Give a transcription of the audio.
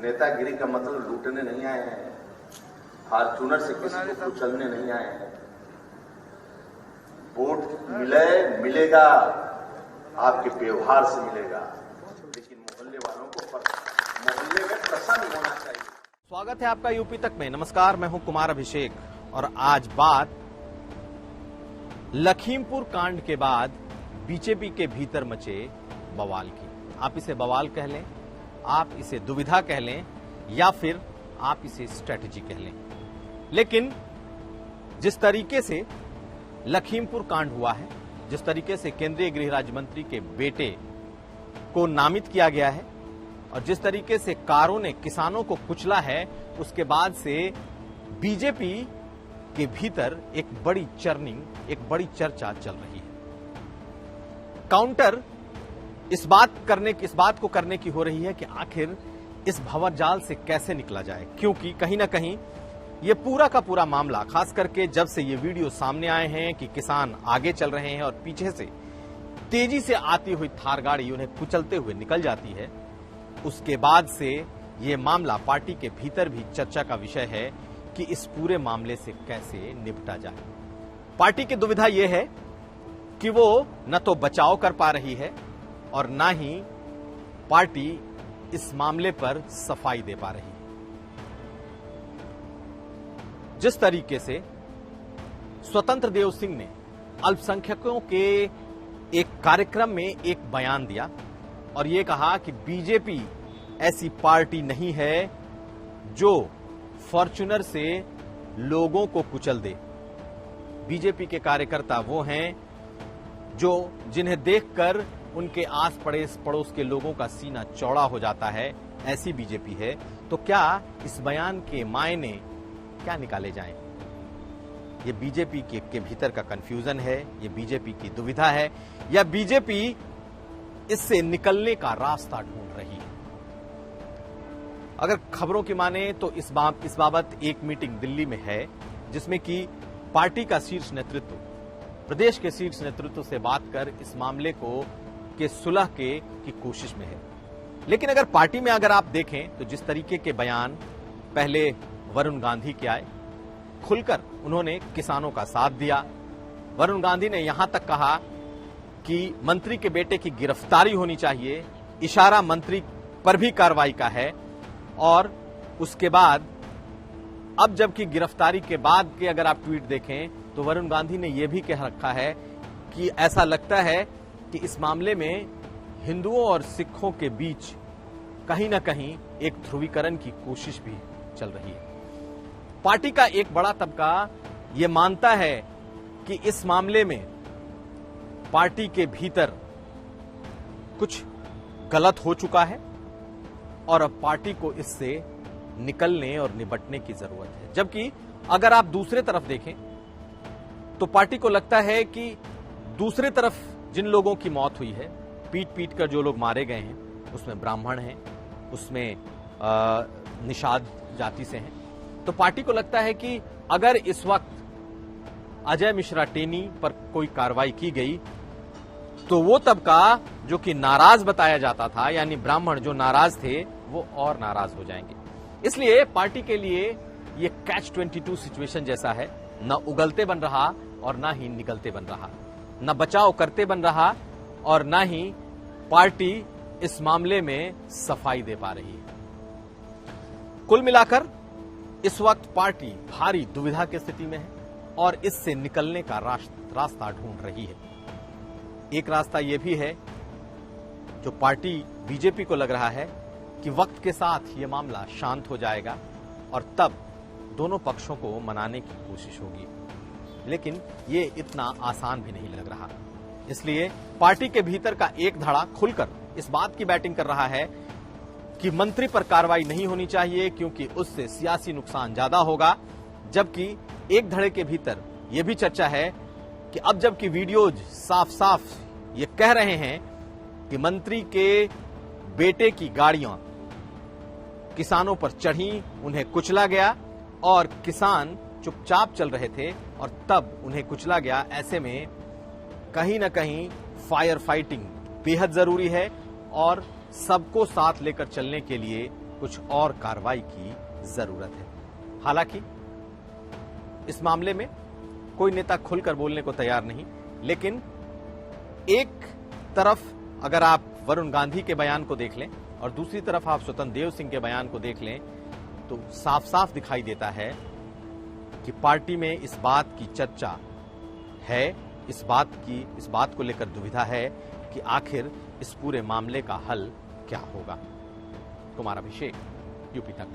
नेतागिरी का मतलब लूटने नहीं आए हैं, फॉर्चूनर से किसी को कुचलने नहीं आए हैं। वोट मिलेगा आपके व्यवहार से मिलेगा, लेकिन मोहल्ले वालों को मोहल्ले में प्रसन्न होना चाहिए। स्वागत है आपका यूपी तक में। नमस्कार, मैं हूं कुमार अभिषेक और आज बात लखीमपुर कांड के बाद बीजेपी के भीतर मचे बवाल की। आप इसे बवाल कह लें, आप इसे दुविधा कह लें, या फिर आप इसे स्ट्रेटजी कह लें, लेकिन जिस तरीके से लखीमपुर कांड हुआ है, जिस तरीके से केंद्रीय गृह राज्य मंत्री के बेटे को नामित किया गया है और जिस तरीके से कारों ने किसानों को कुचला है, उसके बाद से बीजेपी के भीतर एक बड़ी चर्निंग, एक बड़ी चर्चा चल रही है। काउंटर इस बात को करने की हो रही है कि आखिर इस भंवरजाल से कैसे निकला जाए, क्योंकि कहीं ना कहीं ये पूरा का पूरा मामला, खास करके जब से ये वीडियो सामने आए हैं कि किसान आगे चल रहे हैं और पीछे से तेजी से आती हुई थार गाड़ी उन्हें कुचलते हुए निकल जाती है, उसके बाद से ये मामला पार्टी के भीतर भी चर्चा का विषय है कि इस पूरे मामले से कैसे निपटा जाए। पार्टी की दुविधा यह है कि वो न तो बचाव कर पा रही है और न ही पार्टी इस मामले पर सफाई दे पा रही है। जिस तरीके से स्वतंत्र देव सिंह ने अल्पसंख्यकों के एक कार्यक्रम में एक बयान दिया और यह कहा कि बीजेपी ऐसी पार्टी नहीं है जो फॉर्च्यूनर से लोगों को कुचल दे। बीजेपी के कार्यकर्ता वो हैं जो जिन्हें देखकर उनके आस पड़ोस के लोगों का सीना चौड़ा हो जाता है, ऐसी बीजेपी है। तो क्या इस बयान के मायने क्या निकाले जाएं? ये बीजेपी के भीतर का कंफ्यूजन है, ये बीजेपी की दुविधा है, या बीजेपी इससे निकलने का रास्ता ढूंढ रही है? अगर खबरों की माने तो इस बाबत एक मीटिंग दिल्ली में है, जिसमें कि पार्टी का शीर्ष नेतृत्व, प्रदेश के शीर्ष नेतृत्व से बात कर इस मामले के सुलह की कोशिश में है। लेकिन अगर पार्टी में अगर आप देखें तो जिस तरीके के बयान पहले वरुण गांधी के आए, खुलकर उन्होंने किसानों का साथ दिया। वरुण गांधी ने यहां तक कहा कि मंत्री के बेटे की गिरफ्तारी होनी चाहिए, इशारा मंत्री पर भी कार्रवाई का है। और उसके बाद अब जबकि गिरफ्तारी के बाद के अगर आप ट्वीट देखें तो वरुण गांधी ने यह भी कह रखा है कि ऐसा लगता है कि इस मामले में हिंदुओं और सिखों के बीच कहीं ना कहीं एक ध्रुवीकरण की कोशिश भी चल रही है। पार्टी का एक बड़ा तबका यह मानता है कि इस मामले में पार्टी के भीतर कुछ गलत हो चुका है और अब पार्टी को इससे निकलने और निपटने की जरूरत है। जबकि अगर आप दूसरे तरफ देखें तो पार्टी को लगता है कि दूसरे तरफ जिन लोगों की मौत हुई है, पीट कर जो लोग मारे गए हैं, उसमें ब्राह्मण हैं, उसमें निषाद जाति से हैं, तो पार्टी को लगता है कि अगर इस वक्त अजय मिश्रा टेनी पर कोई कार्रवाई की गई तो वो तबका जो कि नाराज बताया जाता था, यानी ब्राह्मण जो नाराज थे, वो और नाराज हो जाएंगे। इसलिए पार्टी के लिए ये कैच 22 सिचुएशन जैसा है, न उगलते बन रहा और न ही निकलते बन रहा, न बचाव करते बन रहा और न ही पार्टी इस मामले में सफाई दे पा रही है। कुल मिलाकर इस वक्त पार्टी भारी दुविधा की स्थिति में है और इससे निकलने का रास्ता ढूंढ रही है। एक रास्ता यह भी है जो पार्टी बीजेपी को लग रहा है कि वक्त के साथ यह मामला शांत हो जाएगा और तब दोनों पक्षों को मनाने की कोशिश होगी, लेकिन ये इतना आसान भी नहीं लग रहा। इसलिए पार्टी के भीतर का एक धड़ा खुलकर इस बात की बैटिंग कर रहा है कि मंत्री पर कार्रवाई नहीं होनी चाहिए क्योंकि उससे सियासी नुकसान ज्यादा होगा, जबकि एक धड़े के भीतर यह भी चर्चा है कि अब जबकि वीडियोज साफ साफ ये कह रहे हैं कि मंत्री के बेटे की गाड़ियां किसानों पर चढ़ी, उन्हें कुचला गया और किसान चुपचाप चल रहे थे और तब उन्हें कुचला गया। ऐसे में कहीं ना कहीं फायर फाइटिंग बेहद जरूरी है और सबको साथ लेकर चलने के लिए कुछ और कार्रवाई की जरूरत है। हालांकि इस मामले में कोई नेता खुलकर बोलने को तैयार नहीं, लेकिन एक तरफ अगर आप वरुण गांधी के बयान को देख लें और दूसरी तरफ आप स्वतंत्र देव सिंह के बयान को देख लें तो साफ साफ दिखाई देता है कि पार्टी में इस बात की चर्चा है, इस बात को लेकर दुविधा है कि आखिर इस पूरे मामले का हल क्या होगा। कुमार अभिषेक, यूपी तक।